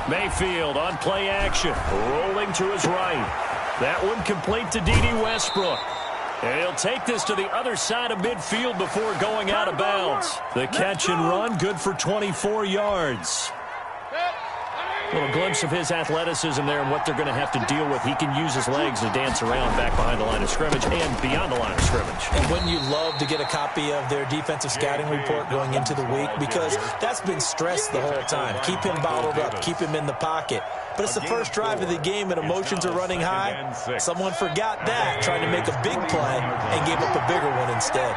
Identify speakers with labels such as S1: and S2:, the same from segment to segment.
S1: Mayfield on play action, rolling to his right. That one complete to D.D. Westbrook. And he'll take this to the other side of midfield before going out of bounds. The catch and run, good for 24 yards. A little glimpse of his athleticism there and what they're going to have to deal with. He can use his legs to dance around back behind the line of scrimmage and beyond the line of scrimmage.
S2: And wouldn't you love to get a copy of their defensive scouting report going into the week? Because that's been stressed the whole time. Keep him bottled up. Keep him in the pocket. But it's the first drive of the game and emotions are running high. Someone forgot that, trying to make a big play and gave up a bigger one instead.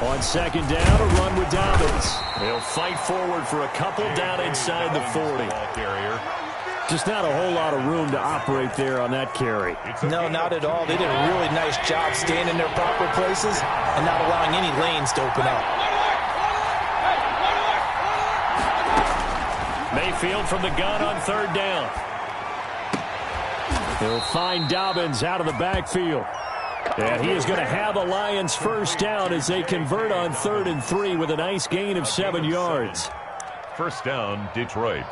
S1: On second down, a run with Dobbins. They'll fight forward for a couple down inside the 40. Just not a whole lot of room to operate there on that carry.
S2: No, not at all. They did a really nice job staying in their proper places and not allowing any lanes to open up.
S1: Mayfield from the gun on third down. They'll find Dobbins out of the backfield. And he is going to have a Lions first down as they convert on 3rd and 3 with a nice gain of 7 yards.
S3: First down, Detroit.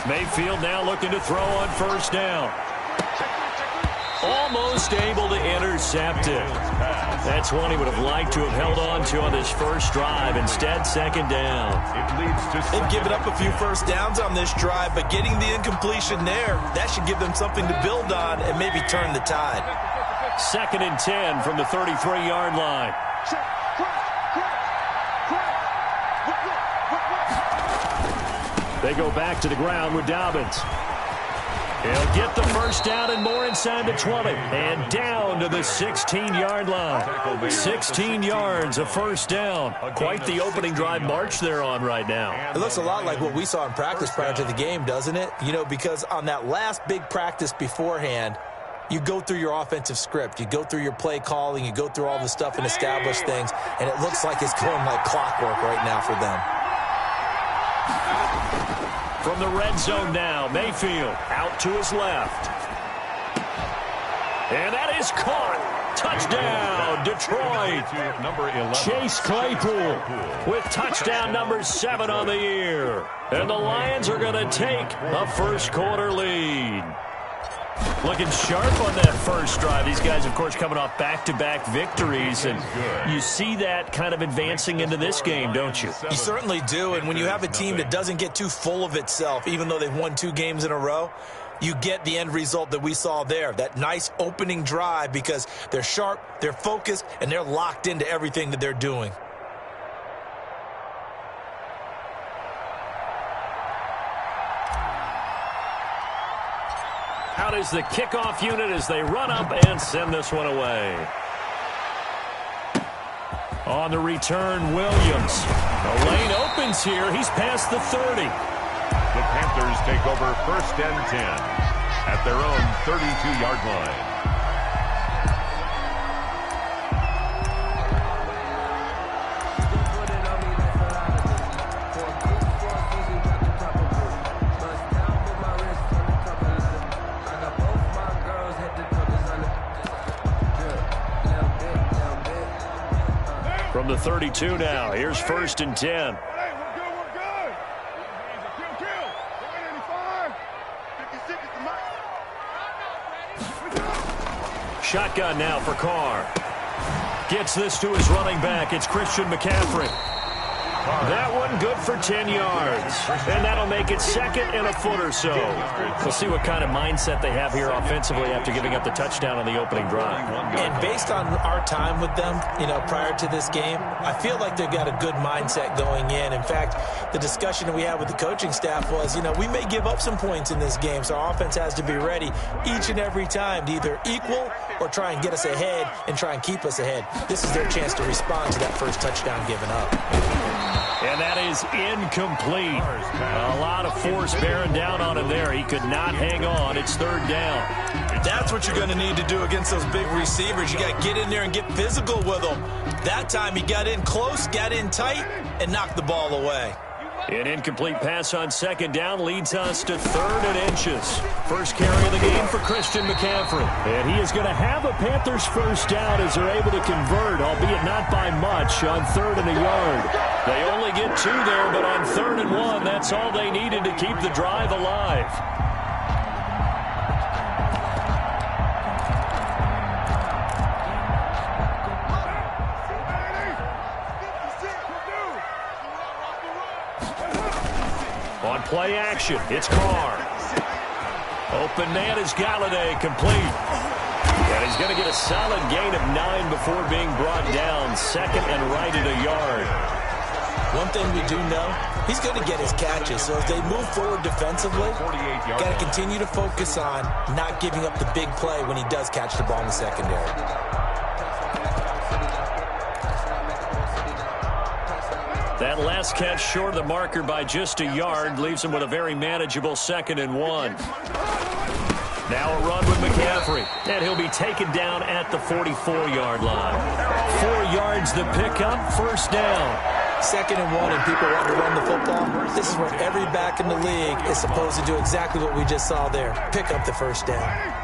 S1: Mayfield now looking to throw on first down. Almost able to intercept it. That's one he would have liked to have held on to on this first drive. Instead, second down.
S2: They've given up a few first downs on this drive, but getting the incompletion there, that should give them something to build on and maybe turn the tide.
S1: 2nd and 10 from the 33-yard line. They go back to the ground with Dobbins. He'll get the first down and more inside the 20. And down to the 16-yard line. 16 yards, a first down. Quite the opening drive march they're on right now.
S2: It looks a lot like what we saw in practice prior to the game, doesn't it? You know, because on that last big practice beforehand, you go through your offensive script. You go through your play calling. You go through all the stuff and establish things. And it looks like it's going like clockwork right now for them.
S1: From the red zone now, Mayfield out to his left. And that is caught. Touchdown, Detroit. Chase Claypool with touchdown number 7 on the year. And the Lions are going to take a first-quarter lead. Looking sharp on that first drive. These guys, of course, coming off back-to-back victories, and you see that kind of advancing into this game, don't you?
S2: You certainly do, and when you have a team that doesn't get too full of itself, even though they've won 2 games in a row, you get the end result that we saw there, that nice opening drive, because they're sharp, they're focused, and they're locked into everything that they're doing.
S1: Out is the kickoff unit as they run up and send this one away. On the return, Williams. The lane opens here. He's past the 30.
S3: The Panthers take over 1st and 10 at their own 32-yard line.
S1: From the 32 now, here's 1st and 10. Shotgun now for Carr. Gets this to his running back. It's Christian McCaffrey. That one good for 10 yards. And that'll make it 2nd and a foot or so. We'll see what kind of mindset they have here offensively after giving up the touchdown on the opening drive.
S2: And based on our time with them, you know, prior to this game, I feel like they've got a good mindset going in. In fact, the discussion that we had with the coaching staff was, you know, we may give up some points in this game, so our offense has to be ready each and every time to either equal or try and get us ahead and try and keep us ahead. This is their chance to respond to that first touchdown given up.
S1: And that is incomplete. A lot of force bearing down on him there. He could not hang on. It's 3rd down.
S2: That's what you're going to need to do against those big receivers. You got to get in there and get physical with them. That time he got in close, got in tight, and knocked the ball away.
S1: An incomplete pass on second down leads us to 3rd and inches. First carry of the game for Christian McCaffrey. And he is going to have a Panthers first down as they're able to convert, albeit not by much, on 3rd and a yard. They only get 2 there, but on 3rd and 1, that's all they needed to keep the drive alive. On play action, it's Carr. Open man is Galladay, complete. And he's going to get a solid gain of 9 before being brought down. 2nd and right at a yard.
S2: One thing we do know, he's going to get his catches. So as they move forward defensively, got to continue to focus on not giving up the big play when he does catch the ball in the secondary.
S1: That last catch short of the marker by just a yard leaves him with a very manageable 2nd and 1. Now a run with McCaffrey, and he'll be taken down at the 44-yard line. 4 yards the pickup, first down.
S2: 2nd and 1, and people want to run the football. This is where every back in the league is supposed to do exactly what we just saw there. Pick up the first down.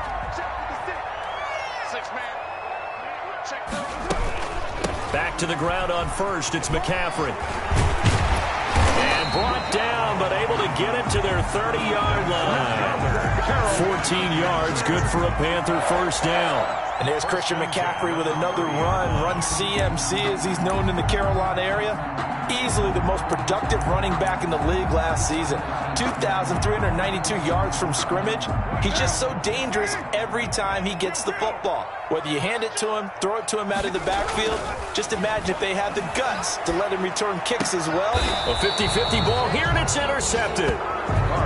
S1: Back to the ground on first, it's McCaffrey. And brought down, but able to get it to their 30-yard line. 14 yards, good for a Panther first down.
S2: And there's Christian McCaffrey with another run CMC as he's known in the Carolina area. Easily the most productive running back in the league last season. 2,392 yards from scrimmage. He's just so dangerous every time he gets the football. Whether you hand it to him, throw it to him out of the backfield, just imagine if they had the guts to let him return kicks as well.
S1: A 50-50 ball here, and it's intercepted.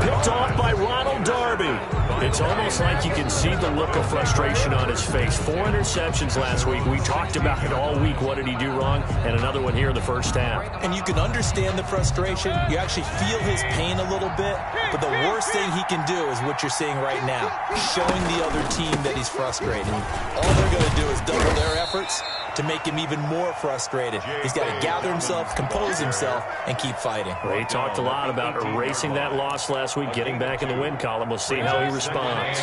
S1: Picked off by Ronald Darby. It's almost like you can see the look of frustration on his face. 4 interceptions last week. We talked about it all week. What did he do wrong? And another one here in the first half.
S2: And you can understand the frustration. You actually feel his pain a little bit. But the worst thing he can do is what you're seeing right now, showing the other team that he's frustrated. All they're going to do is double their efforts to make him even more frustrated. He's got to gather himself, compose himself, and keep fighting.
S1: Well, he talked a lot about erasing that loss last week, getting back in the win column. We'll see how he responds.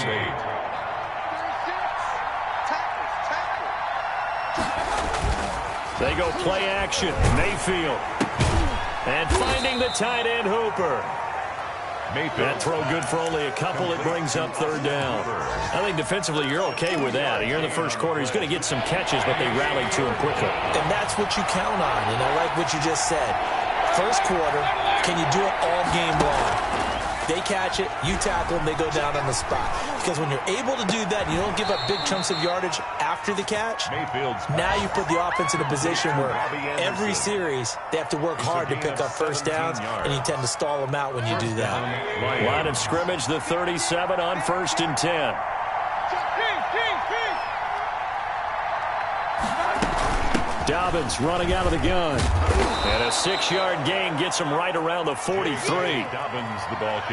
S1: They go play action. Mayfield. And finding the tight end, Hooper. That throw good for only a couple. It brings up 3rd down. I think defensively you're okay with that. Here in the first quarter, he's going to get some catches, but they rallied to him quickly.
S2: And that's what you count on, and I like what you just said. First quarter, can you do it all game long? They catch it, you tackle them, they go down on the spot. Because when you're able to do that, and you don't give up big chunks of yardage after the catch, now you put the offense in a position where every series they have to work hard to pick up first downs, and you tend to stall them out when you do that.
S1: Line of scrimmage, the 37 on 1st and 10. Dobbins running out of the gun. And a 6-yard gain gets him right around the 43.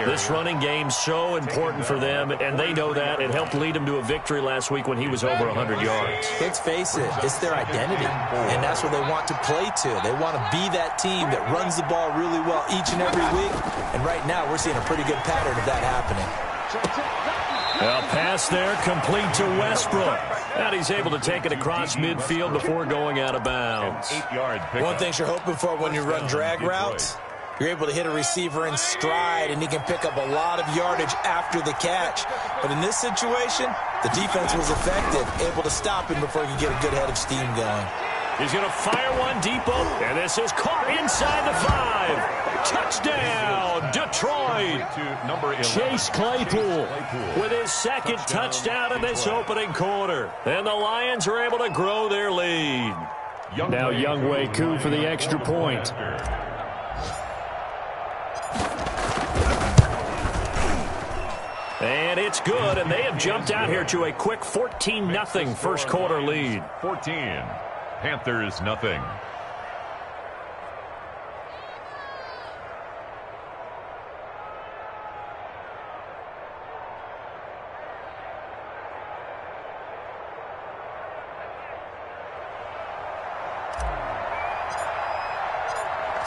S1: This running game so important for them, and they know that. It helped lead them to a victory last week when he was over 100 yards.
S2: Let's face it, it's their identity, and that's what they want to play to. They want to be that team that runs the ball really well each and every week, and right now we're seeing a pretty good pattern of that happening.
S1: A pass there, complete to Westbrook. And he's able to take it across midfield before going out of bounds.
S2: One thing you're hoping for when you run drag routes, you're able to hit a receiver in stride, and he can pick up a lot of yardage after the catch. But in this situation, the defense was effective, able to stop him before he could get a good head of steam going.
S1: He's going to fire one deep open, and this is caught inside the 5. Touchdown, Detroit. Chase Claypool with his 2nd touchdown in this opening quarter. And the Lions are able to grow their lead. Now Younghoe Koo for the extra point. And it's good, and they have jumped out here to a quick 14-0 first quarter lead.
S3: 14. Panthers nothing.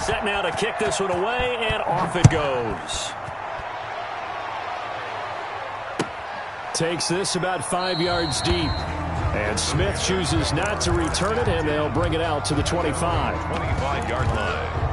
S1: set now to kick this one away, and off it goes. Takes this about 5 yards deep. And Smith chooses not to return it, and they'll bring it out to the 25.
S3: 25-yard line.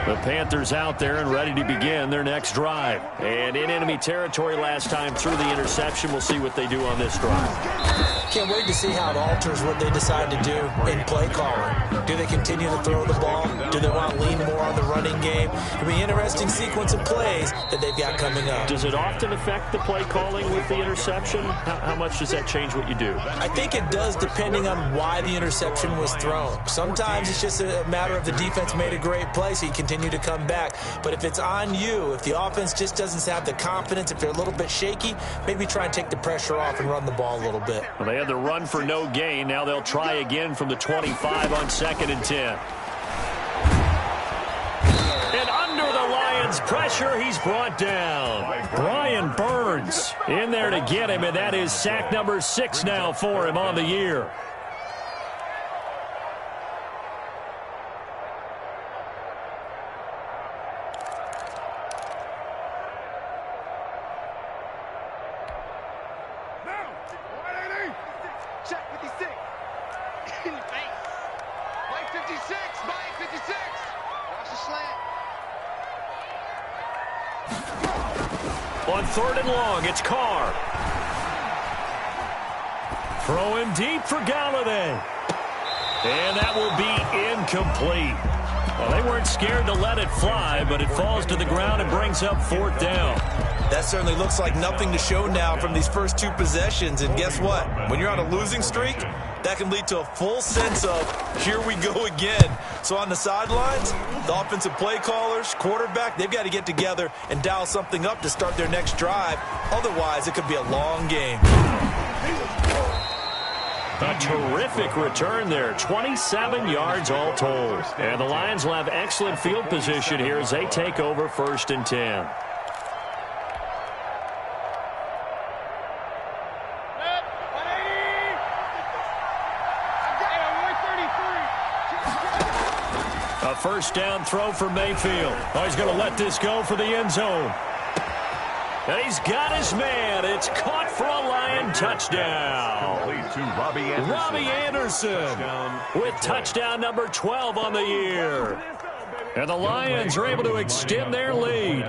S1: The Panthers out there and ready to begin their next drive. And in enemy territory last time through the interception. We'll see what they do on this drive.
S2: Can't wait to see how it alters what they decide to do in play calling. Do they continue to throw the ball? Do they want to lean more on the running game? It'll be an interesting sequence of plays that they've got coming up.
S1: Does it often affect the play calling with the interception? How much does that change what you do?
S2: I think it does, depending on why the interception was thrown. Sometimes it's just a matter of the defense made a great play, so you continue to come back. But if it's on you, if the offense just doesn't have the confidence, if they're a little bit shaky, maybe try and take the pressure off and run the ball a little bit.
S1: Well, they had the run for no gain. Now they'll try again from the 25 on 2nd and 10. And under the Lions' pressure, he's brought down. Brian Burns in there to get him, and that is sack number 6 now for him on the year. On 3rd and long, it's Carr. Throw him deep for Galladay. And that will be incomplete. Well, they weren't scared to let it fly, but it falls to the ground and brings up 4th down.
S2: That certainly looks like nothing to show now from these first 2 possessions. And guess what? When you're on a losing streak, that can lead to a full sense of, here we go again. So on the sidelines, the offensive play callers, quarterback, they've got to get together and dial something up to start their next drive. Otherwise, it could be a long game.
S1: A terrific return there. 27 yards all told. And the Lions will have excellent field position here as they take over 1st and 10. A 1st down throw for Mayfield. Oh, he's going to let this go for the end zone. And he's got his man. It's caught for a Lion touchdown.
S3: Complete to Robbie Anderson.
S1: Robbie Anderson with touchdown number 12 on the year. And the Lions are able to extend their lead.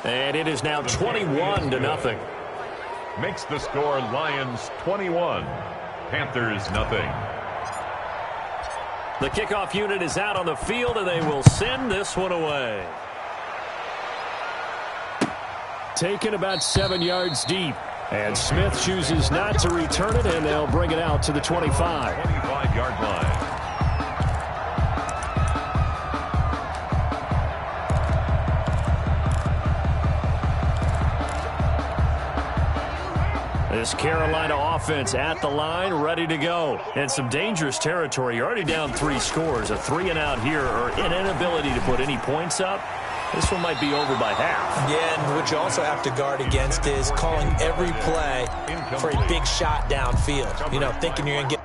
S1: And it is now 21-0.
S3: Makes the score Lions 21, Panthers nothing.
S1: The kickoff unit is out on the field, and they will send this one away. Taken about 7 yards deep. And Smith chooses not to return it, and they'll bring it out to the 25.
S3: 25-yard line.
S1: This Carolina offense at the line, ready to go. And some dangerous territory. You're already down 3 scores. A 3-and-out here, or an inability to put any points up. This one might be over by half.
S2: Yeah, and what you also have to guard against is calling every play for a big shot downfield. You know, thinking you're going to get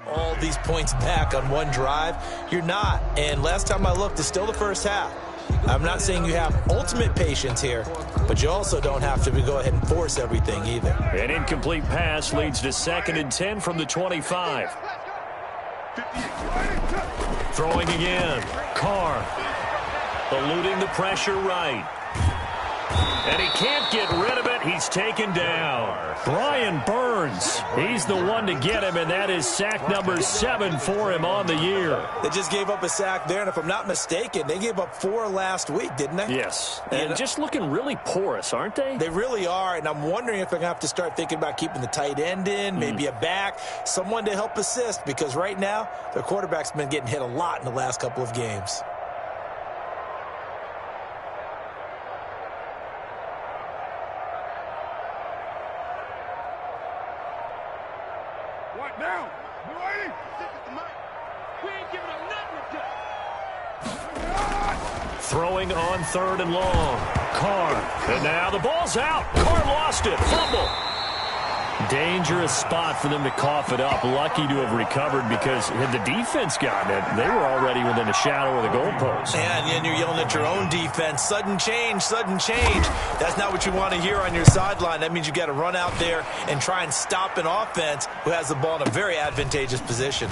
S2: all these points back on one drive. You're not. And last time I looked, it's still the first half. I'm not saying you have ultimate patience here, but you also don't have to go ahead and force everything either.
S1: An incomplete pass leads to 2nd and 10 from the 25. Throwing again. Carr. Eluding the pressure right. And he can't get rid of it. He's taken down. Brian Burns. He's the one to get him, and that is sack number 7 for him on the year.
S2: They just gave up a sack there, and if I'm not mistaken, they gave up 4 last week, didn't they?
S1: Yes. And just looking really porous, aren't they?
S2: They really are, and I'm wondering if they're going to have to start thinking about keeping the tight end in, maybe a back, someone to help assist, because right now, their quarterback's been getting hit a lot in the last couple of games.
S4: Now, we ain't giving up nothing to
S1: Throwing on 3rd and long. Carr. And now the ball's out. Carr lost it. Fumble. Dangerous spot for them to cough it up. Lucky to have recovered because had the defense gotten it, they were already within a shadow of the goalpost.
S2: And you're yelling at your own defense. Sudden change, sudden change. That's not what you want to hear on your sideline. That means you got to run out there and try and stop an offense who has the ball in a very advantageous position.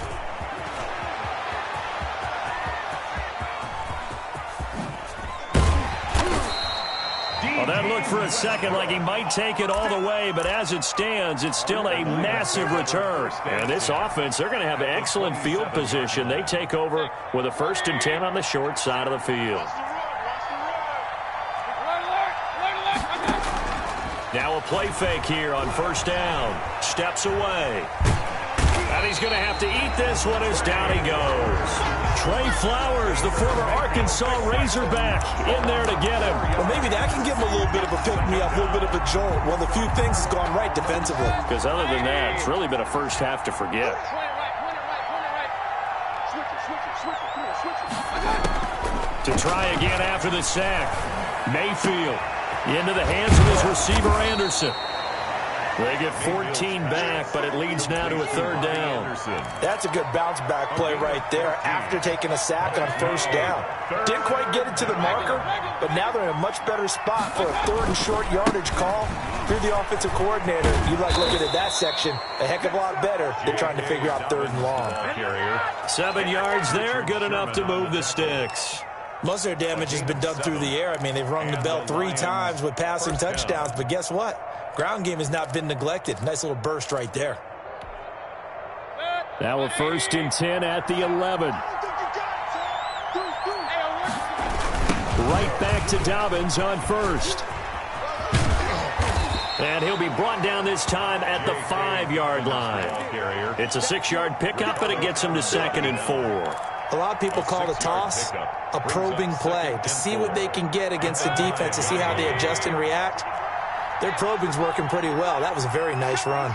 S1: Well, that looked for a second like he might take it all the way, but as it stands, it's still a massive return. And this offense, they're going to have excellent field position. They take over with a 1st and 10 on the short side of the field. Now a play fake here on 1st down. Steps away. And he's going to have to eat this one as down he goes. Trey Flowers, the former Arkansas Razorback, in there to get him.
S2: Well, maybe that can give him a little bit of a pick-me-up, a little bit of a jolt. Well, the few things has gone right defensively.
S1: Because other than that, it's really been a first half to forget. To try again after the sack. Mayfield into the hands of his receiver, Anderson. They get 14 back, but it leads now to a 3rd down.
S2: That's a good bounce-back play right there after taking a sack on 1st down. Didn't quite get it to the marker, but now they're in a much better spot for a 3rd and short yardage call. Through the offensive coordinator, you like looking at that section a heck of a lot better than trying to figure out 3rd and long.
S1: 7 yards there, good enough to move the sticks.
S2: Most of their damage has been done through the air. I mean, they've rung the bell 3 times with passing touchdowns, but guess what? Ground game has not been neglected. Nice little burst right there.
S1: Now a 1st and 10 at the 11. Right back to Dobbins on 1st. And he'll be brought down this time at the 5-yard line. It's a 6-yard pickup, but it gets him to 2nd and 4.
S2: A lot of people call the toss a probing play to see what they can get against the defense, to see how they adjust and react. Their probing's working pretty well. That was a very nice run.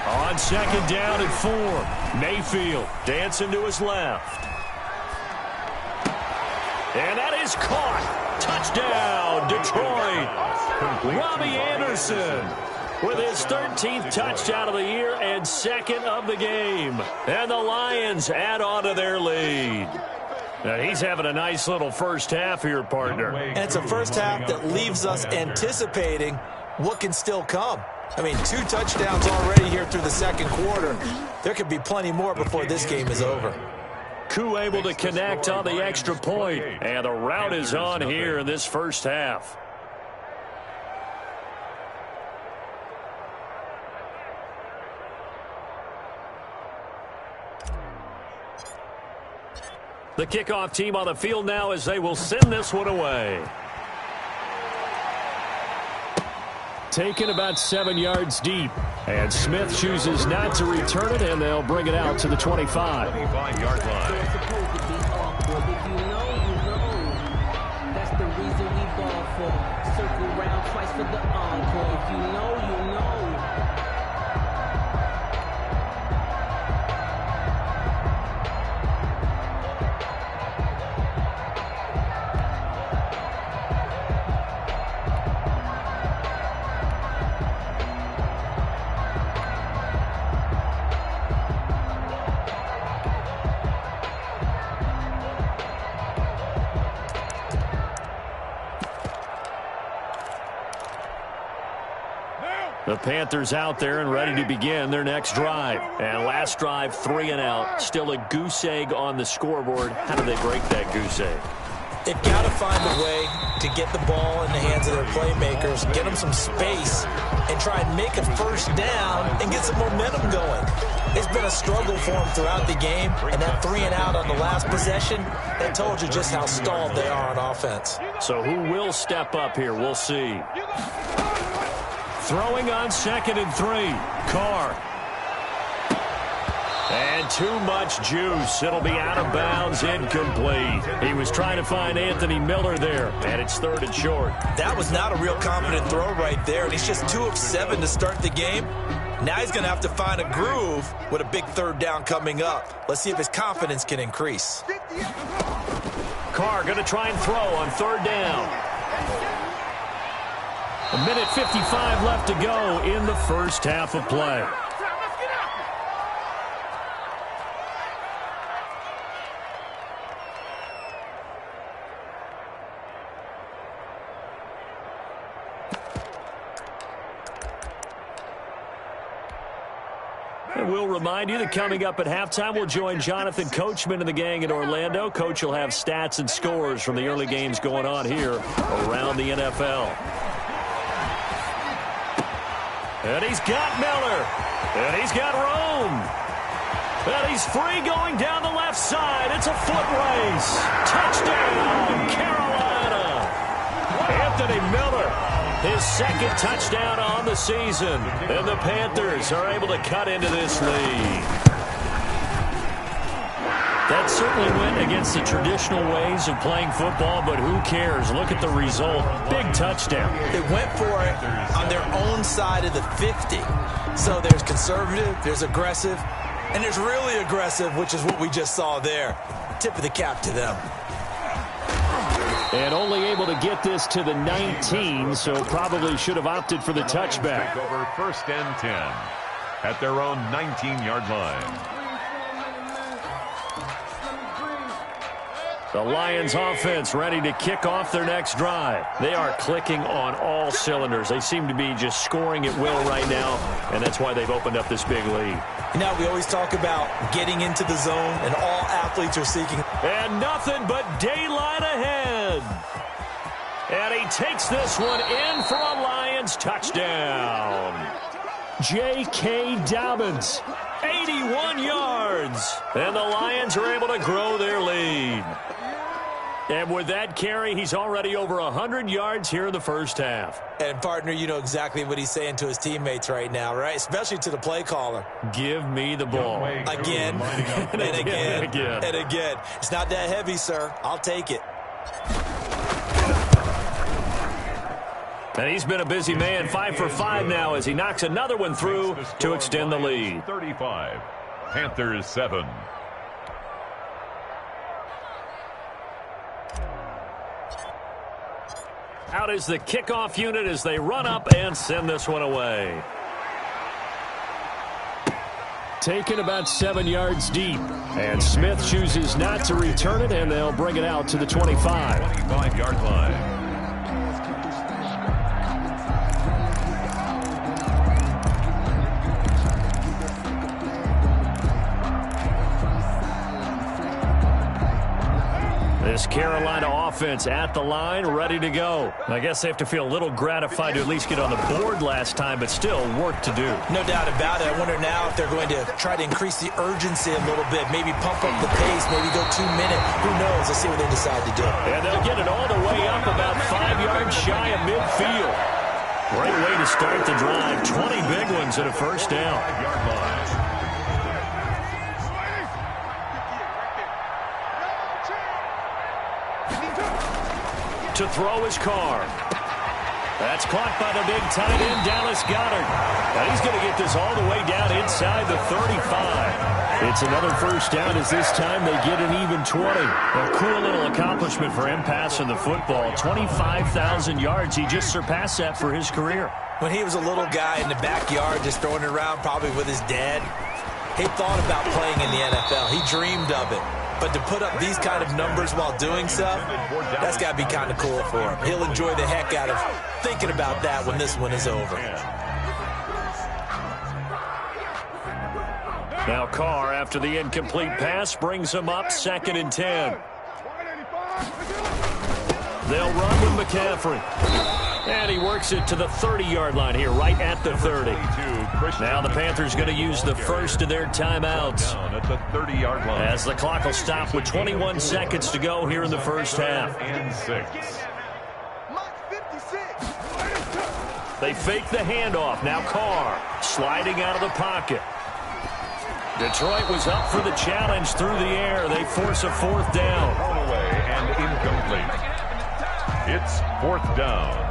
S1: On 2nd down and 4, Mayfield dancing to his left. And that is caught. Touchdown, Detroit. Robbie Anderson with his 13th touchdown of the year and 2nd of the game. And the Lions add on to their lead. Now he's having a nice little first half here, partner.
S2: And it's a first half that leaves us anticipating what can still come. I mean, 2 touchdowns already here through the 2nd quarter. There could be plenty more before this game is over.
S1: Koo able to connect on the extra point, and the route is on here in this first half. The kickoff team on the field now as they will send this one away. Taken about 7 yards deep. And Smith chooses not to return it, and they'll bring it out to the 25.
S3: 25-yard line.
S5: That's the reason we ball for. Circle round twice for the encore. If you know, you know.
S1: The Panthers out there and ready to begin their next drive. And last drive, 3 and out. Still a goose egg on the scoreboard. How do they break that goose egg?
S2: They've got to find a way to get the ball in the hands of their playmakers, get them some space, and try and make a first down and get some momentum going. It's been a struggle for them throughout the game, and that 3 and out on the last possession, that told you just how stalled they are on offense.
S1: So who will step up here? We'll see. Throwing on 2nd and 3. Carr. And too much juice. It'll be out of bounds, incomplete. He was trying to find Anthony Miller there, and it's 3rd and short.
S2: That was not a real confident throw right there, and he's just 2 of 7 to start the game. Now he's going to have to find a groove with a big 3rd down coming up. Let's see if his confidence can increase.
S1: Carr going to try and throw on 3rd down. 1:55 left to go in the first half of play. And we'll remind you that coming up at halftime, we'll join Jonathan Coachman and the gang in Orlando. Coach will have stats and scores from the early games going on here around the NFL. And he's got Miller. And he's got Rome. And he's free going down the left side. It's a foot race. Touchdown, Carolina. Anthony Miller. His 2nd touchdown on the season. And the Panthers are able to cut into this lead. That certainly went against the traditional ways of playing football, but who cares? Look at the result. Big touchdown.
S2: They went for it on their own side of the 50. So there's conservative, there's aggressive, and there's really aggressive, which is what we just saw there. Tip of the cap to them.
S1: And only able to get this to the 19, so probably should have opted for the touchback.
S3: Take over 1st and 10 at their own 19-yard line.
S1: The Lions offense ready to kick off their next drive. They are clicking on all cylinders. They seem to be just scoring at will right now, and that's why they've opened up this big lead.
S2: You know, we always talk about getting into the zone, and all athletes are seeking.
S1: And nothing but daylight ahead. And he takes this one in for a Lions touchdown. J.K. Dobbins, 81 yards. And the Lions are able to grow their lead. And with that carry, he's already over 100 yards here in the first half.
S2: And, partner, you know exactly what he's saying to his teammates right now, right? Especially to the play caller.
S1: Give me the ball.
S2: Again, and again, and again. It's not that heavy, sir. I'll take it.
S1: And he's been a busy man, 5 for 5 now as he knocks another one through to extend the lead.
S3: 35, Panthers 7.
S1: Out is the kickoff unit as they run up and send this one away. Taken about 7 yards deep. And Smith chooses not to return it, and they'll bring it out to the 25.
S3: 25-yard line.
S1: This Carolina offense at the line, ready to go. I guess they have to feel a little gratified to at least get on the board last time, but still work to do.
S2: No doubt about it. I wonder now if they're going to try to increase the urgency a little bit, maybe pump up the pace, maybe go 2 minute. Who knows? Let's see what they decide to do.
S1: And they'll get it all the way up about 5 yards shy of midfield. Great way to start the drive. 20 big ones and a first down.
S3: 5-yard line.
S1: To throw his Carr. That's caught by the big tight end, Dallas Goedert. And he's going to get this all the way down inside the 35. It's another first down as this time they get an even 20. A cool little accomplishment for him passing the football. 25,000 yards. He just surpassed that for his career.
S2: When he was a little guy in the backyard just throwing it around probably with his dad, he thought about playing in the NFL. He dreamed of it. But to put up these kind of numbers while doing so, that's got to be kind of cool for him. He'll enjoy the heck out of thinking about that when this one is over.
S1: Now Carr, after the incomplete pass, brings him up 2nd and 10. They'll run with McCaffrey. And he works it to the 30-yard line here, right at the 30. Now the Panthers going to use the first of their timeouts.
S3: At the 30-yard line.
S1: As the clock will stop with 21 seconds to go here in the first half.
S3: And 6.
S1: They fake the handoff. Now Carr sliding out of the pocket. Detroit was up for the challenge through the air. They force a 4th down.
S3: Thrown away and incomplete. It's 4th down.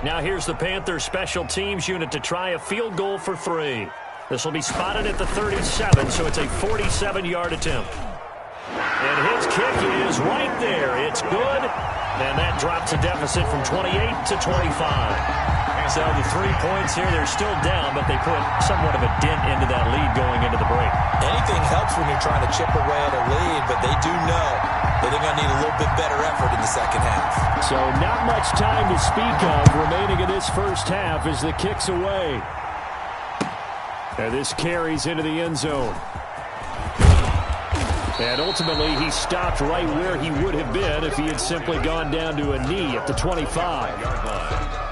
S1: Now here's the Panthers special teams unit to try a field goal for 3. This will be spotted at the 37, so it's a 47-yard attempt. And his kick is right there. It's good. And that drops a deficit from 28 to 25. So the 3 points here, they're still down, but they put somewhat of a dent into that lead going into the break.
S2: Anything helps when you're trying to chip away at a lead, but they do know that they're going to need a little bit better effort in the second half.
S1: So not much time to speak of remaining in this first half as the kick's away. And this carries into the end zone. And ultimately, he stopped right where he would have been if he had simply gone down to a knee at the 25-yard line.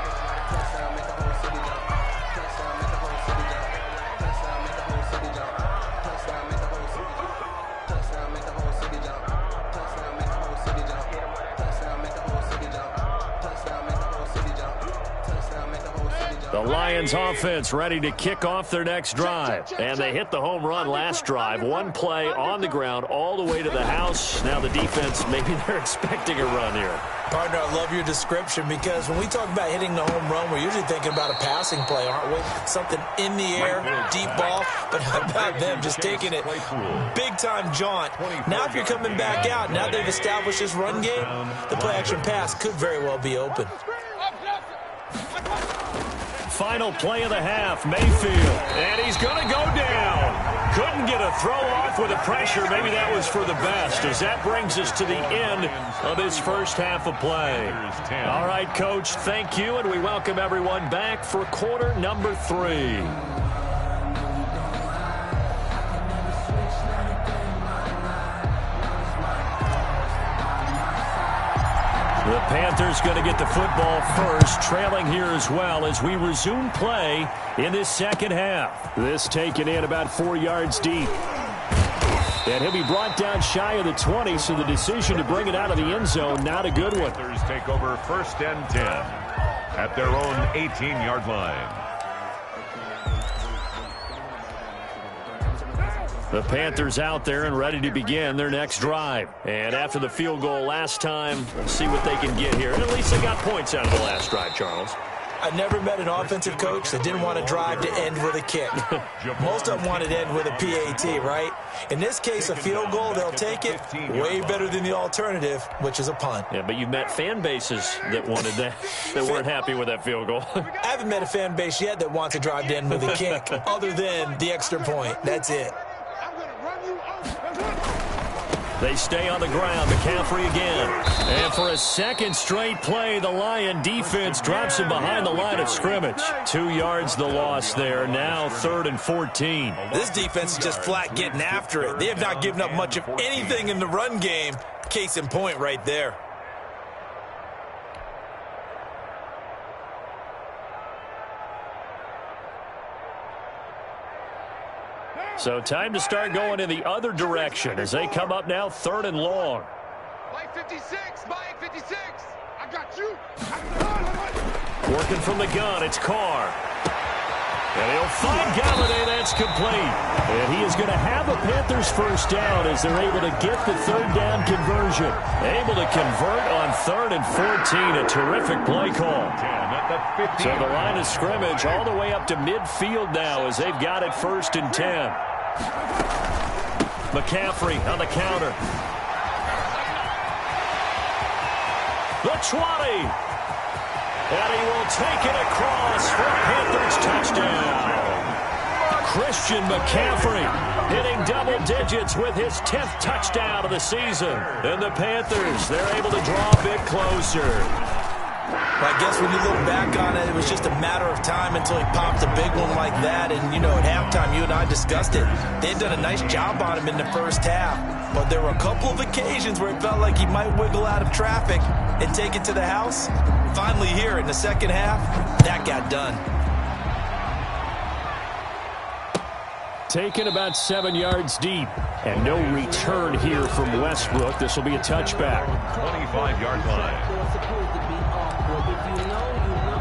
S1: The Lions offense ready to kick off their next drive. And they hit the home run last drive. 1 play on the ground all the way to the house. Now the defense, maybe they're expecting a run here.
S2: Partner, I love your description because when we talk about hitting the home run, we're usually thinking about a passing play, aren't we? Something in the air, deep ball. But how about them just taking it big-time jaunt? Now if you're coming back out, now they've established this run game, the play-action pass could very well be open.
S1: Final play of the half, Mayfield. And he's going to go down. Couldn't get a throw off with the pressure. Maybe that was for the best, as that brings us to the end of this first half of play. All right, Coach, thank you, and we welcome everyone back for quarter number 3. The Panthers going to get the football first, trailing here as well as we resume play in this second half. This taken in about 4 yards deep. And he'll be brought down shy of the 20, so the decision to bring it out of the end zone, not a good one.
S3: Panthers take over 1st and 10 at their own 18-yard line.
S1: The Panthers out there and ready to begin their next drive. And after the field goal last time, we'll see what they can get here. And at least they got points out of the last drive, Charles.
S2: I've never met an offensive coach that didn't want to drive to end with a kick. Most of them wanted to end with a PAT, right? In this case, a field goal, they'll take it. Way better than the alternative, which is a punt.
S1: Yeah, but you've met fan bases that wanted that, that weren't happy with that field goal.
S2: I haven't met a fan base yet that wants to drive to end with a kick, other than the extra point. That's it.
S1: They stay on the ground. McCaffrey again. And for a second straight play, the Lion defense drops him behind the line of scrimmage. 2 yards the loss there. Now 3rd and 14.
S2: This defense is just flat getting after it. They have not given up much of anything in the run game. Case in point right there.
S1: So time to start going in the other direction as they come up now 3rd and long.
S4: Mike 56, Mike 56. I got you.
S1: Working from the gun, it's Carr. And he'll find Galladay. That's complete. And he is going to have a Panthers first down as they're able to get the 3rd down conversion. Able to convert on 3rd and 14. A terrific play call. So the line of scrimmage all the way up to midfield now as they've got it 1st and 10. McCaffrey on the counter. The 20. And he will take it across for a Panthers touchdown. Christian McCaffrey hitting double digits with his 10th touchdown of the season. And the Panthers, they're able to draw a bit closer.
S2: Well, I guess when you look back on it, it was just a matter of time until he popped a big one like that. And, you know, at halftime, you and I discussed it. They had done a nice job on him in the first half. But there were a couple of occasions where it felt like he might wiggle out of traffic and take it to the house. Finally here in the second half, that got done.
S1: Taken about 7 yards deep. And no return here from Westbrook. This will be a touchback.
S3: 25-yard line.
S5: If you know, you know.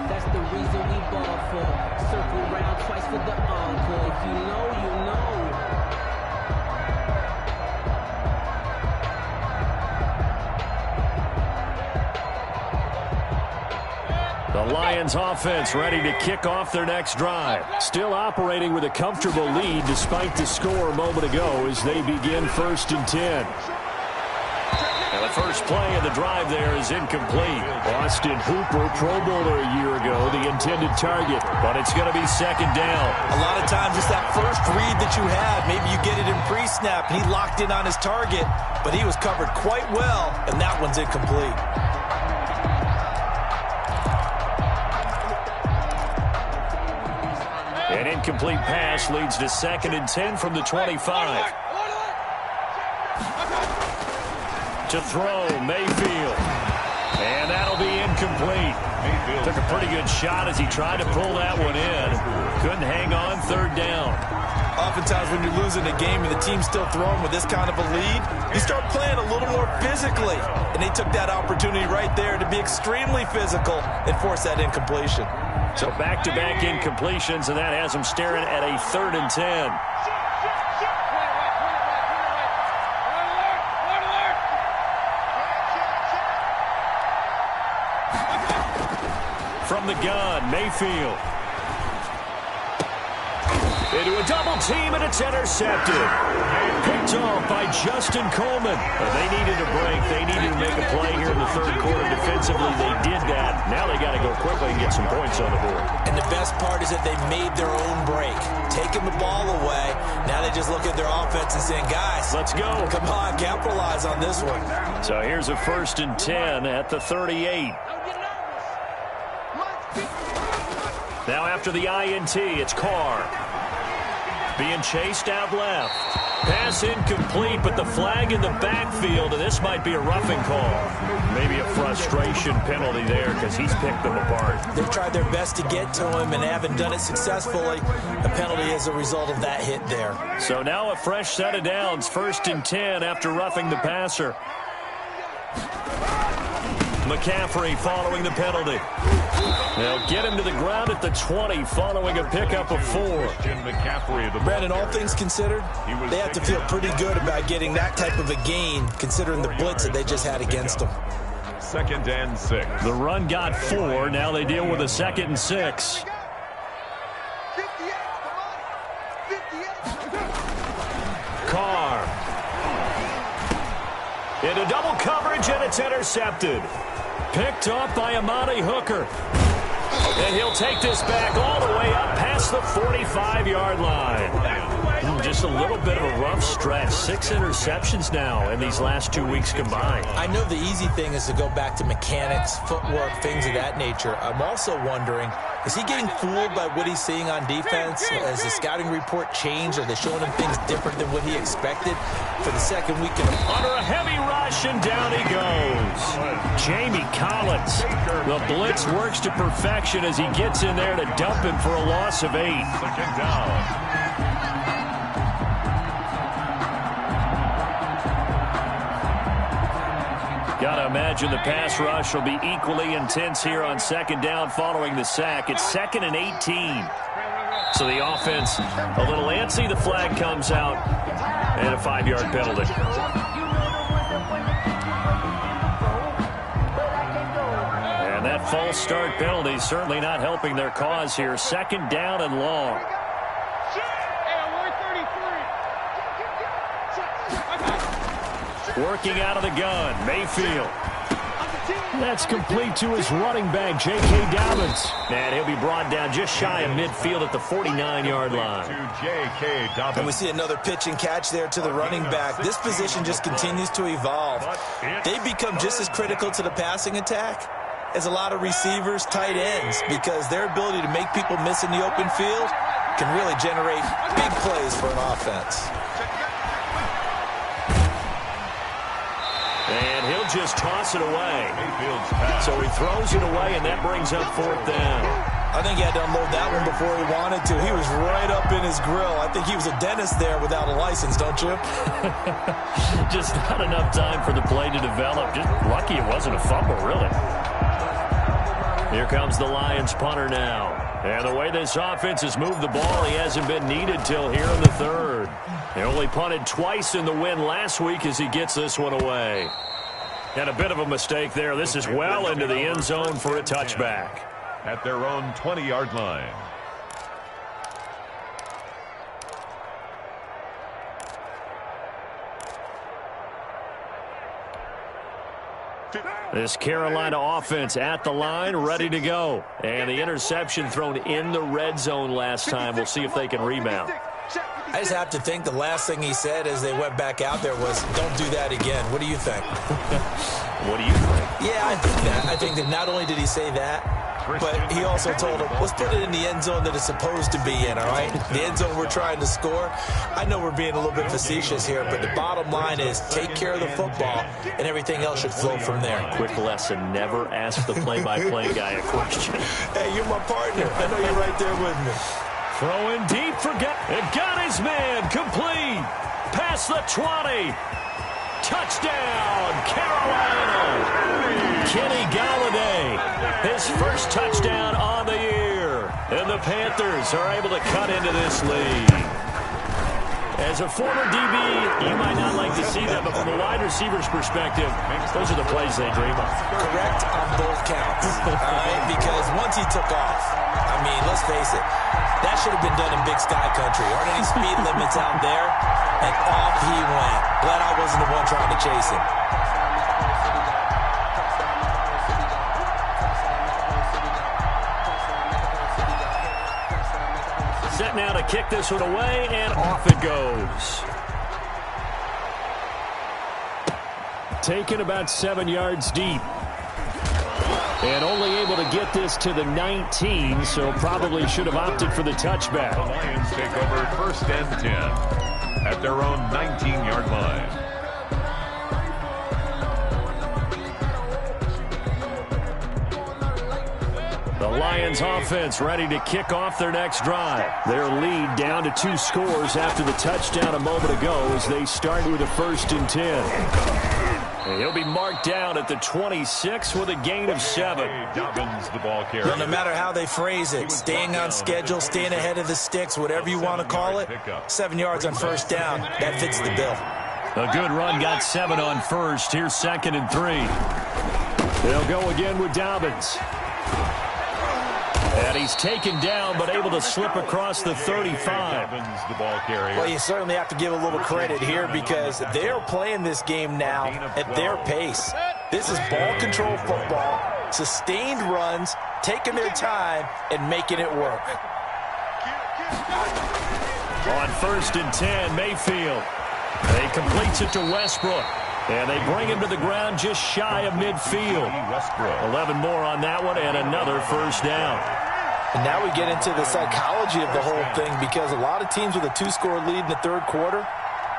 S5: That's the reason we ball for. Circle round twice for the encore. If you know, you know.
S1: The Lions offense ready to kick off their next drive. Still operating with a comfortable lead despite the score a moment ago as they begin 1st and 10. And the first play of the drive there is incomplete. Austin Hooper, Pro Bowler a year ago, the intended target. But it's going to be 2nd down.
S2: A lot of times it's that first read that you have. Maybe you get it in pre-snap and he locked in on his target. But he was covered quite well, and that one's incomplete.
S1: An incomplete pass leads to 2nd and 10 from the 25. To throw, Mayfield. And that'll be incomplete. Mayfield took a pretty good shot as he tried to pull that one in. Couldn't hang on, 3rd down.
S2: Oftentimes when you're losing a game and the team's still throwing with this kind of a lead, you start playing a little more physically. And they took that opportunity right there to be extremely physical and force that incompletion.
S1: So back-to-back incompletions, and that has them staring at a 3rd and 10. From the gun, Mayfield. Into a double team, and it's intercepted. Picked off by Justin Coleman. They needed a break. They needed to make a play here in the 3rd quarter. Defensively, they did that. Now they got to go quickly and get some points on the board.
S2: And the best part is that they made their own break. Taking the ball away. Now they just look at their offense and saying, guys,
S1: let's go.
S2: Come on, capitalize on this one.
S1: So here's a 1st and 10 at the 38. Now after the INT, it's Carr. Being chased out left. Pass incomplete, but the flag in the backfield, and this might be a roughing call. Maybe a frustration penalty there because he's picked them apart.
S2: They've tried their best to get to him and haven't done it successfully. A penalty as a result of that hit there.
S1: So now a fresh set of downs, 1st and 10 after roughing the passer. McCaffrey following the penalty. They'll get him to the ground at the 20 following a pickup of 4.
S2: Brandon, all things considered, they have to feel pretty good about getting that type of a gain considering the blitz that they just had against them.
S3: 2nd and 6.
S1: The run got 4. Now they deal with a 2nd and 6. Carr. Into double coverage, and it's intercepted. Picked off by Amani Hooker. And he'll take this back all the way up past the 45-yard line. Just a little bit of a rough stretch. 6 interceptions now in these last 2 weeks combined.
S2: I know the easy thing is to go back to mechanics, footwork, things of that nature. I'm also wondering, is he getting fooled by what he's seeing on defense? Has the scouting report changed? Are they showing him things different than what he expected for the 2nd week in a
S1: under a heavy rush, and down he goes. Jamie Collins. The blitz works to perfection as he gets in there to dump him for a loss of 8.
S3: 2nd down.
S1: Gotta imagine the pass rush will be equally intense here on 2nd down following the sack. It's 2nd and 18. So the offense a little antsy. The flag comes out, and a 5-yard penalty. And that false start penalty certainly not helping their cause here. 2nd down and long. Working out of the gun, Mayfield. That's complete to his running back, J.K. Dobbins. And he'll be brought down just shy of midfield at the 49-yard line.
S3: J.K. Dobbins.
S2: And we see another pitch and catch there to the running back. This position just continues to evolve. They become just as critical to the passing attack is a lot of receivers, tight ends, because their ability to make people miss in the open field can really generate big plays for an offense.
S1: And he'll just toss it away. So he throws it away, and that brings up 4th down.
S2: I think he had to unload that one before he wanted to. He was right up in his grill. I think he was a dentist there without a license, don't you?
S1: Just not enough time for the play to develop. Just lucky it wasn't a fumble, really. Here comes the Lions punter now. And the way this offense has moved the ball, he hasn't been needed till here in the 3rd. He only punted twice in the win last week as he gets this one away. And a bit of a mistake there. This is well into the end zone for a touchback.
S3: At their own 20-yard line.
S1: This Carolina offense at the line, ready to go. And the interception thrown in the red zone last time. We'll see if they can rebound.
S2: I just have to think the last thing he said as they went back out there was, don't do that again. What do you think?
S1: What do you think?
S2: Yeah, I think that. I think that not only did he say that, but he also told him, let's put it in the end zone that it's supposed to be in, all right? The end zone we're trying to score. I know we're being a little bit facetious here, but the bottom line is take care of the football, and everything else should flow from there.
S1: Quick lesson, never ask the play-by-play guy a question.
S2: Hey, you're my partner. I know you're right there with me.
S1: Throwing deep for it got his man complete. Past the 20. Touchdown, Carolina. Kenny Galladay, his first touchdown on the year. And the Panthers are able to cut into this lead. As a former DB, you might not like to see that, but from a wide receiver's perspective, those are the plays they dream of.
S2: Correct on both counts, all right? Because once he took off, I mean, let's face it, that should have been done in Big Sky Country. Aren't any speed limits out there? And off he went. Glad I wasn't the one trying to chase him.
S1: Set now to kick this one away, and off it goes. Taken about 7 yards deep. And only able to get this to the 19, so probably should have opted for the touchback.
S3: The Lions take over 1st and 10 at their own 19-yard line.
S1: The Lions offense ready to kick off their next drive. Their lead down to 2 scores after the touchdown a moment ago as they start with a 1st and 10. And he'll be marked down at the 26 with a gain of 7.
S3: Dobbins, the ball carrier.
S2: Well, no matter how they phrase it, staying on schedule, staying ahead of the sticks, whatever you want to call it, 7 yards on 1st down, that fits the bill.
S1: A good run, got 7 on 1st. Here's 2nd and 3. They'll go again with Dobbins. And he's taken down, but able to slip across the 35.
S3: The ball carrier.
S2: Well, you certainly have to give a little credit here because they're playing this game now at their pace. This is ball control football, sustained runs, taking their time, and making it work.
S1: On 1st and 10, Mayfield. He completes it to Westbrook. And they bring him to the ground just shy of midfield. 11 more on that one and another 1st down.
S2: And now we get into the psychology of the whole thing because a lot of teams with a 2-score lead in the 3rd quarter,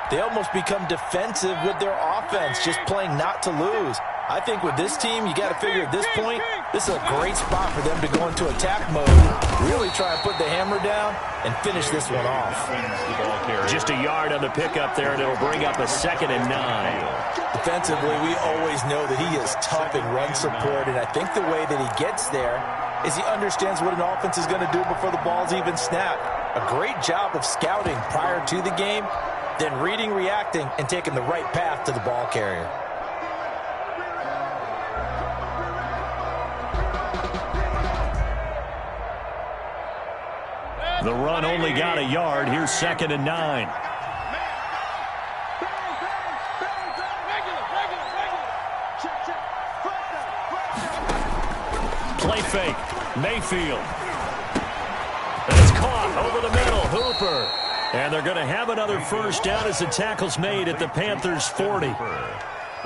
S2: they almost become defensive with their offense, just playing not to lose. I think with this team, you got to figure at this point, this is a great spot for them to go into attack mode, really try and put the hammer down and finish this one off.
S1: Just a yard on the pickup there, and it'll bring up a 2nd and 9.
S2: Defensively, we always know that he is tough in run support, and I think the way that he gets there is he understands what an offense is going to do before the ball's even snapped. A great job of scouting prior to the game, then reading, reacting, and taking the right path to the ball carrier.
S1: The run only got a yard. Here's 2nd and 9. Play fake. Mayfield. And it's caught over the middle. Hooper. And they're going to have another 1st down as the tackle's made at the Panthers' 40.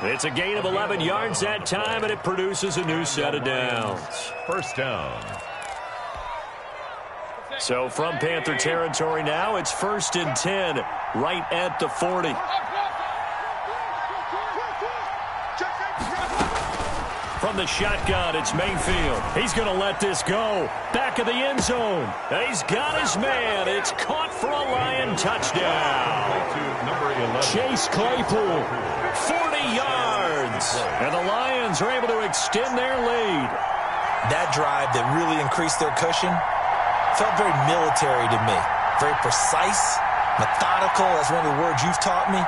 S1: It's a gain of 11 yards that time, and it produces a new set of downs.
S3: First down.
S1: So from Panther territory now, it's 1st and 10, right at the 40. From the shotgun, it's Mayfield. He's going to let this go. Back of the end zone. He's got his man. It's caught for a Lion touchdown. Chase Claypool, 40 yards. And the Lions are able to extend their lead.
S2: That drive that really increased their cushion felt very military to me. Very precise, methodical. That's one of the words you've taught me.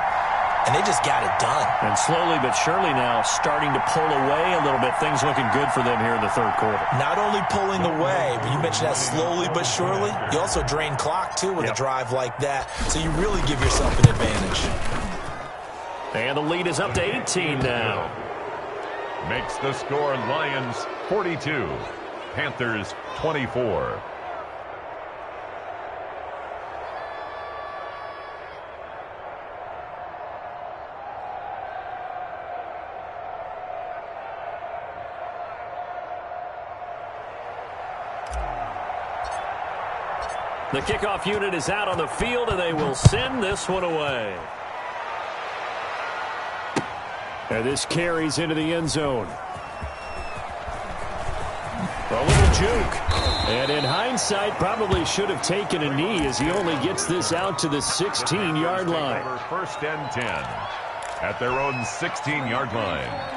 S2: And they just got it done.
S1: And slowly but surely now starting to pull away a little bit. Things looking good for them here in the third quarter.
S2: Not only pulling away, but you mentioned that slowly but surely. You also drain clock, too, with a drive like that. So you really give yourself an advantage.
S1: And the lead is up to 18 now.
S3: Makes the score Lions 42, Panthers 24.
S1: The kickoff unit is out on the field, and they will send this one away. And this carries into the end zone. A little juke. And in hindsight, probably should have taken a knee as he only gets this out to the 16-yard line.
S3: First and 10 at their own 16-yard line.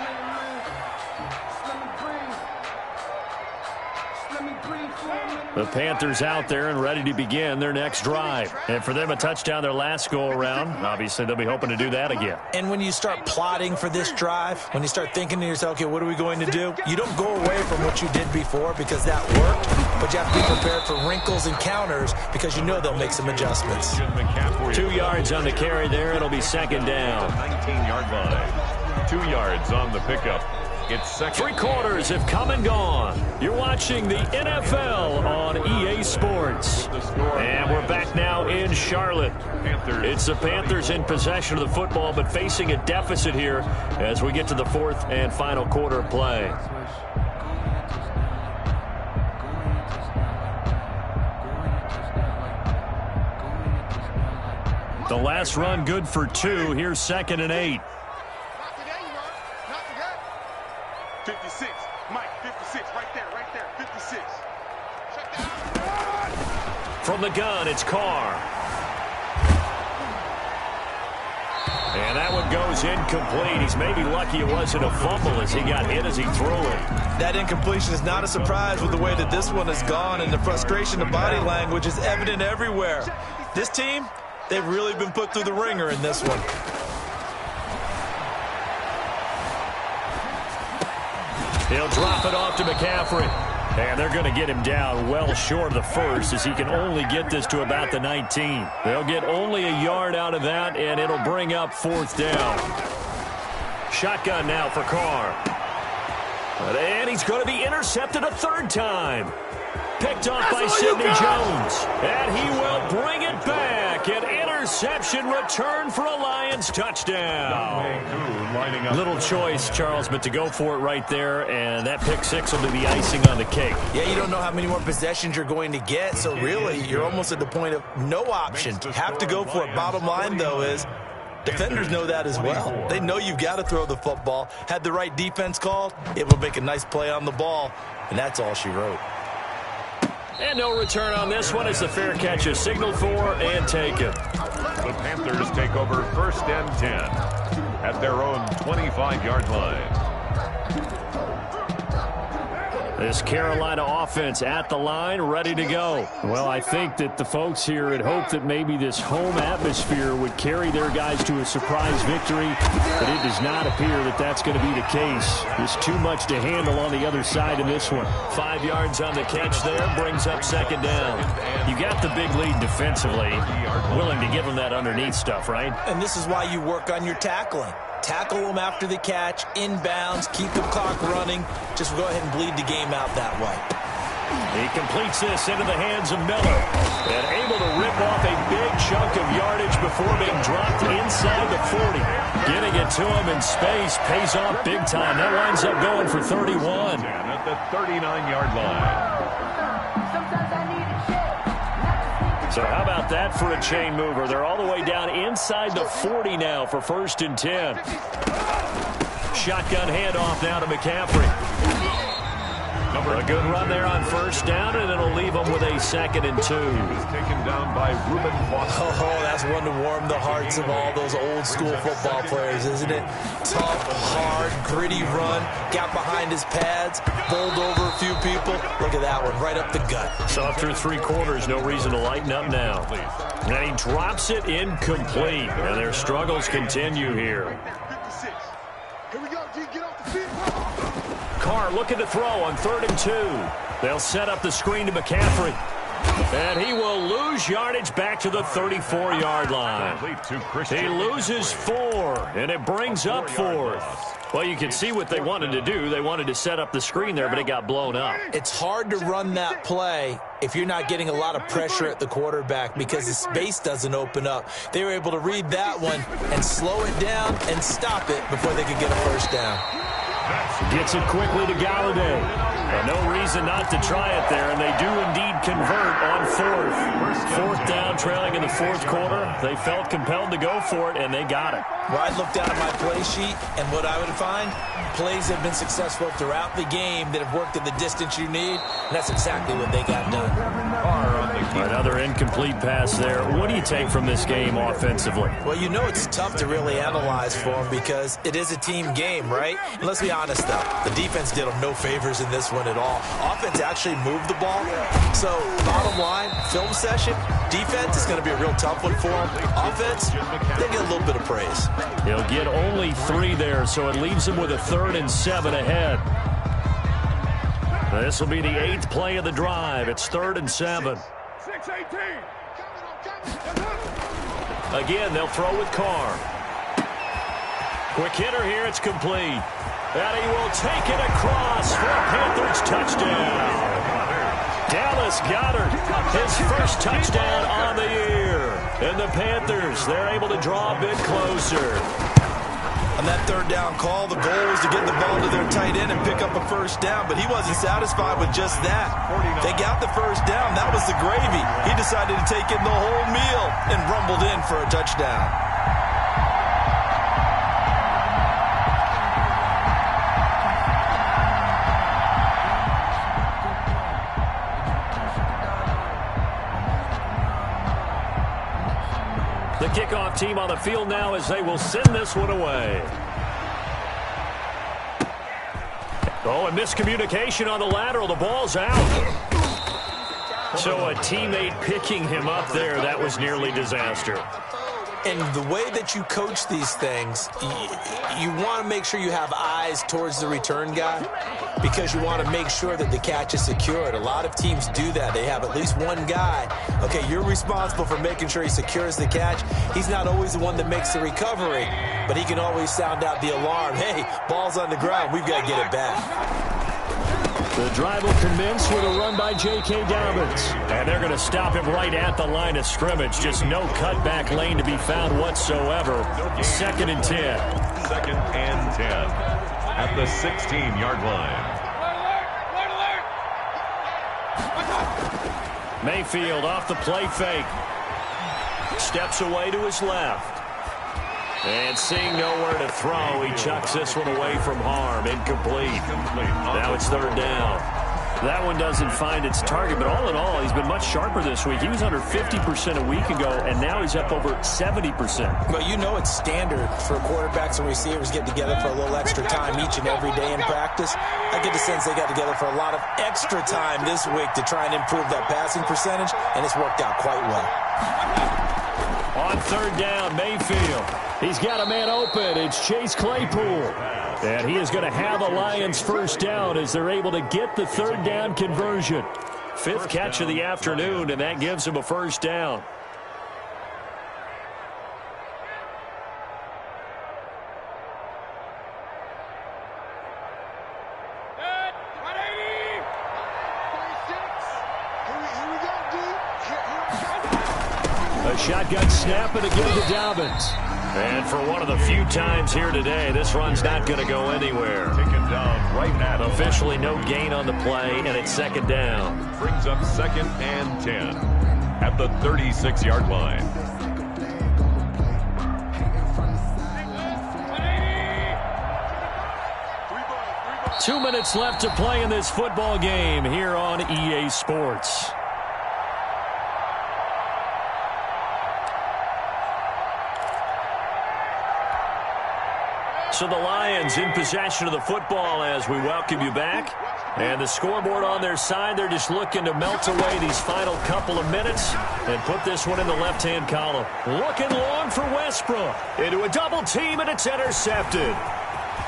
S1: The Panthers out there and ready to begin their next drive. And for them, a touchdown their last go-around. Obviously, they'll be hoping to do that again.
S2: And when you start plotting for this drive, when you start thinking to yourself, okay, what are we going to do? You don't go away from what you did before because that worked, but you have to be prepared for wrinkles and counters because you know they'll make some adjustments.
S1: 2 yards on the carry there. It'll be second down.
S3: 19-yard line. 2 yards on the pickup. It's second.
S1: 3 quarters have come and gone. You're watching the NFL on EA Sports. And we're back now in Charlotte. It's the Panthers in possession of the football, but facing a deficit here as we get to the 4th and final quarter of play. The last run good for 2. Here's 2nd and 8.
S4: 56, Mike, 56, right there, 56.
S1: From the gun, it's Carr. And that one goes incomplete. He's maybe lucky it wasn't a fumble as he got hit as he threw it.
S2: That incompletion is not a surprise with the way that this one has gone, and the frustration of body language is evident everywhere. This team, they've really been put through the ringer in this one.
S1: He'll drop it off to McCaffrey. And they're going to get him down well short of the first as he can only get this to about the 19. They'll get only a yard out of that, and it'll bring up 4th down. Shotgun now for Carr. And he's going to be intercepted a 3rd time. Picked off by Sidney Jones. And he will bring it back. An interception return for a Lions touchdown. Little choice, Charles, but to go for it right there, and that pick 6 will be the icing on the cake.
S2: Yeah, you don't know how many more possessions you're going to get, so really you're almost at the point of no option. Have to go for it. Bottom line, though, is defenders know that as well. They know you've got to throw the football. Had the right defense called, it will make a nice play on the ball, and that's all she wrote.
S1: And no return on this one as the fair catch is signaled for and taken.
S3: The Panthers take over 1st and 10 at their own 25-yard line.
S1: This Carolina offense at the line, ready to go. Well, I think that the folks here had hoped that maybe this home atmosphere would carry their guys to a surprise victory, but it does not appear that that's going to be the case. There's too much to handle on the other side in this one. 5 yards on the catch there, brings up 2nd down. You got the big lead defensively, willing to give them that underneath stuff, right?
S2: And this is why you work on your tackling. Tackle them after the catch, inbounds, keep the clock running. Just go ahead and bleed the game out that way.
S1: He completes this into the hands of Miller and able to rip off a big chunk of yardage before being dropped inside the 40. Getting it to him in space pays off big time. That winds up going for 31.
S3: At the 39-yard line.
S1: So how about that for a chain mover? They're all the way down inside the 40 now for 1st and 10. Shotgun handoff now to McCaffrey. A good run there on 1st down, and it'll leave them with a 2nd and 2.
S3: Taken down by Reuben Foster.
S2: Oh, that's one to warm the hearts of all those old-school football players, isn't it? Tough, hard, gritty run, got behind his pads, bowled over a few people. Look at that one, right up the gut.
S1: So after 3 quarters, no reason to lighten up now. And he drops it incomplete, and their struggles continue here.
S4: Here we go, D. Get off the field.
S1: Carr looking to throw on 3rd and 2. They'll set up the screen to McCaffrey. And he will lose yardage back to the 34-yard line. He loses 4, and it brings up 4th. Well, you can see what they wanted to do. They wanted to set up the screen there, but it got blown up.
S2: It's hard to run that play if you're not getting a lot of pressure at the quarterback because the space doesn't open up. They were able to read that one and slow it down and stop it before they could get a 1st down.
S1: Gets it quickly to Galladay. No reason not to try it there, and they do indeed convert on 4th. 4th down, trailing in the 4th quarter. They felt compelled to go for it, and they got it.
S2: Well, I'd look down at my play sheet, and what I would find, plays have been successful throughout the game that have worked at the distance you need, and that's exactly what they got done.
S1: Another incomplete pass there. What do you take from this game offensively?
S2: Well, you know it's tough to really analyze for them because it is a team game, right? And let's be honest, though. The defense did them no favors in this one at all. Offense actually moved the ball. So, bottom line, film session, defense is going to be a real tough one for them. Offense, they get a little bit of praise.
S1: He'll get only 3 there, so it leaves him with a 3rd and 7 ahead. This will be the 8th play of the drive. It's 3rd and 7.
S4: 6-18.
S1: Again, they'll throw with Carr. Quick hitter here. It's complete. And he will take it across for a Panthers touchdown. Dallas Goedert, his first touchdown on the year. And the Panthers, they're able to draw a bit closer.
S2: On that 3rd down call, the goal was to get the ball to their tight end and pick up a 1st down, but he wasn't satisfied with just that. They got the 1st down. That was the gravy. He decided to take in the whole meal and rumbled in for a touchdown.
S1: The kickoff team on the field now as they will send this one away. Oh, and miscommunication on the lateral. The ball's out. So a teammate picking him up there, that was nearly disaster.
S2: And the way that you coach these things, you want to make sure you have eyes towards the return guy because you want to make sure that the catch is secured. A lot of teams do that. They have at least one guy. Okay, you're responsible for making sure he secures the catch. He's not always the one that makes the recovery, but he can always sound out the alarm. Hey, ball's on the ground. We've got to get it back.
S1: The drive will commence with a run by J.K. Dobbins. And they're going to stop him right at the line of scrimmage. Just no cutback lane to be found whatsoever. 2nd and 10.
S3: 2nd and 10 at the 16-yard line.
S1: Mayfield off the play fake. Steps away to his left. And seeing nowhere to throw, he chucks this one away from harm. Incomplete. Now it's 3rd down. That one doesn't find its target, but all in all, he's been much sharper this week. He was under 50% a week ago, and now he's up over 70%.
S2: Well, you know it's standard for quarterbacks and receivers get together for a little extra time each and every day in practice. I get the sense they got together for a lot of extra time this week to try and improve that passing percentage, and it's worked out quite well.
S1: On 3rd down, Mayfield. He's got a man open. It's Chase Claypool. And he is going to have the Lions 1st down as they're able to get the 3rd down conversion. 5th catch of the afternoon, and that gives him a 1st down. A shotgun snap and again to Dobbins. And for one of the few times here today, this run's not going to go anywhere.
S3: Taken down right at him.
S1: Officially no gain on the play, and it's second down.
S3: Brings up 2nd and 10 at the 36-yard line.
S1: Two minutes left to play in this football game here on EA Sports. So the Lions in possession of the football as we welcome you back. And the scoreboard on their side, they're just looking to melt away these final couple of minutes and put this one in the left-hand column. Looking long for Westbrook. Into a double team, and it's intercepted.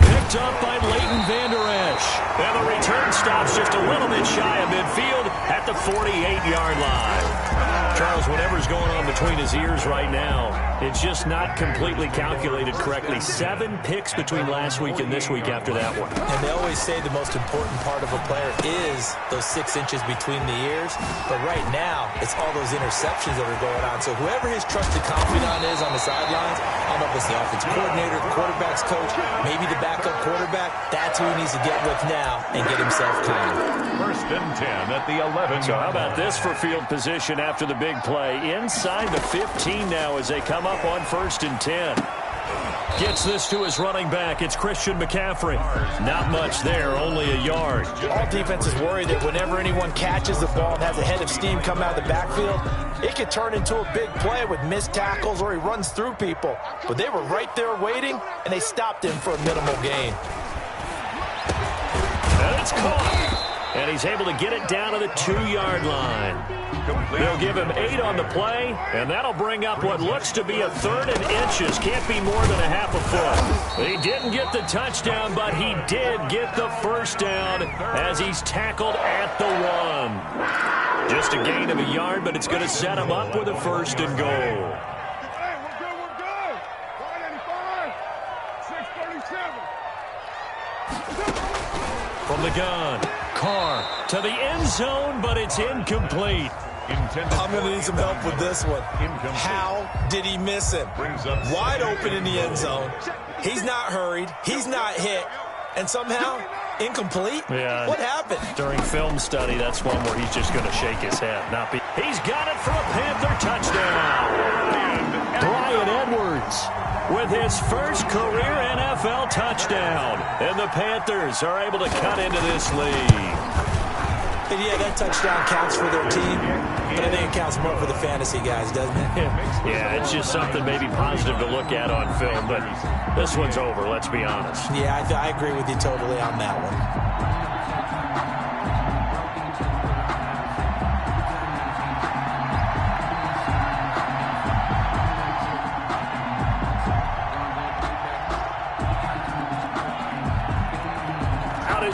S1: Picked up by Leighton Vander Esch. And the return stops just a little bit shy of midfield at the 48-yard line. Charles, whatever's going on between his ears right now, it's just not completely calculated correctly. 7 picks between last week and this week after that one.
S2: And they always say the most important part of a player is those 6 inches between the ears. But right now, it's all those interceptions that are going on. So whoever his trusted confidant is on the sidelines, I don't know if it's the offense coordinator, the quarterback's coach, maybe the backup quarterback, that's who he needs to get with now and get himself calm.
S3: 1st and 10 at the 11.
S1: So how about this for field position after the big play? Inside the 15 now as they come up on 1st and 10. Gets this to his running back. It's Christian McCaffrey. Not much there, only a yard.
S2: All defenses worry that whenever anyone catches the ball and has a head of steam come out of the backfield, it could turn into a big play with missed tackles or he runs through people. But they were right there waiting, and they stopped him for a minimal gain.
S1: And it's caught. And he's able to get it down to the 2-yard line. They'll give him 8 on the play, and that'll bring up what looks to be a 3rd and inches. Can't be more than a half a foot. He didn't get the touchdown, but he did get the first down as he's tackled at the 1. Just a gain of a yard, but it's going to set him up with a 1st and goal. From the gun, Carr to the end zone, but it's incomplete.
S2: I'm going to need some help with this one. How did he miss him? Wide open in the end zone. He's not hurried. He's not hit. And somehow, incomplete?
S1: Yeah.
S2: What happened?
S1: During film study, that's one where he's just going to shake his head. He's got it for a Panther touchdown. Bryan Edwards with his first career NFL touchdown. And the Panthers are able to cut into this lead.
S2: And yeah, that touchdown counts for their team, but I think it counts more for the fantasy guys, doesn't it?
S1: Yeah, it's just something maybe positive to look at on film, but this one's over, let's be honest.
S2: Yeah, I agree with you totally on that one.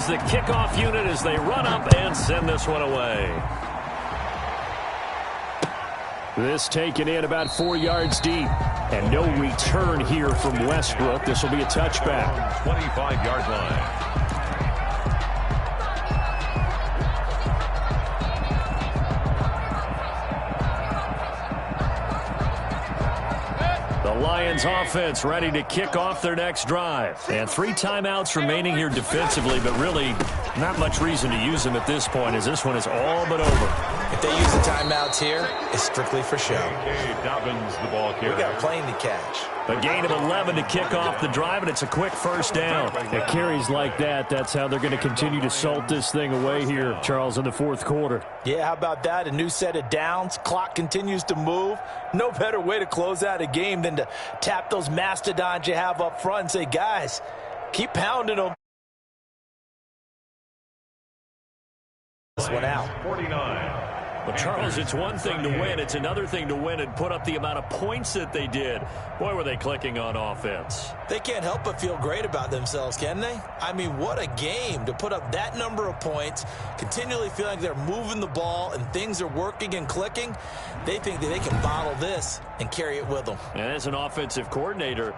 S1: The kickoff unit as they run up and send this one away. This taken in about 4 yards deep. And no return here from Westbrook. This will be a touchback.
S3: 25-yard line.
S1: Lions offense ready to kick off their next drive. And 3 timeouts remaining here defensively, but really not much reason to use them at this point as this one is all but over.
S2: If they use the timeouts here, it's strictly for show.
S3: Dobbins, the ball carrier.
S2: We got a plane to catch.
S1: A gain of 11 to kick off the drive, and it's a quick first down. It carries like that. That's how they're going to continue to salt this thing away here, Charles, in the 4th quarter.
S2: Yeah, how about that? A new set of downs. Clock continues to move. No better way to close out a game than to tap those mastodons you have up front and say, guys, keep pounding them. This one out.
S3: 49.
S1: But, Charles, it's one thing to win. It's another thing to win and put up the amount of points that they did. Boy, were they clicking on offense.
S2: They can't help but feel great about themselves, can they? I mean, what a game to put up that number of points, continually feel like they're moving the ball and things are working and clicking. They think that they can bottle this and carry it with them.
S1: And as an offensive coordinator,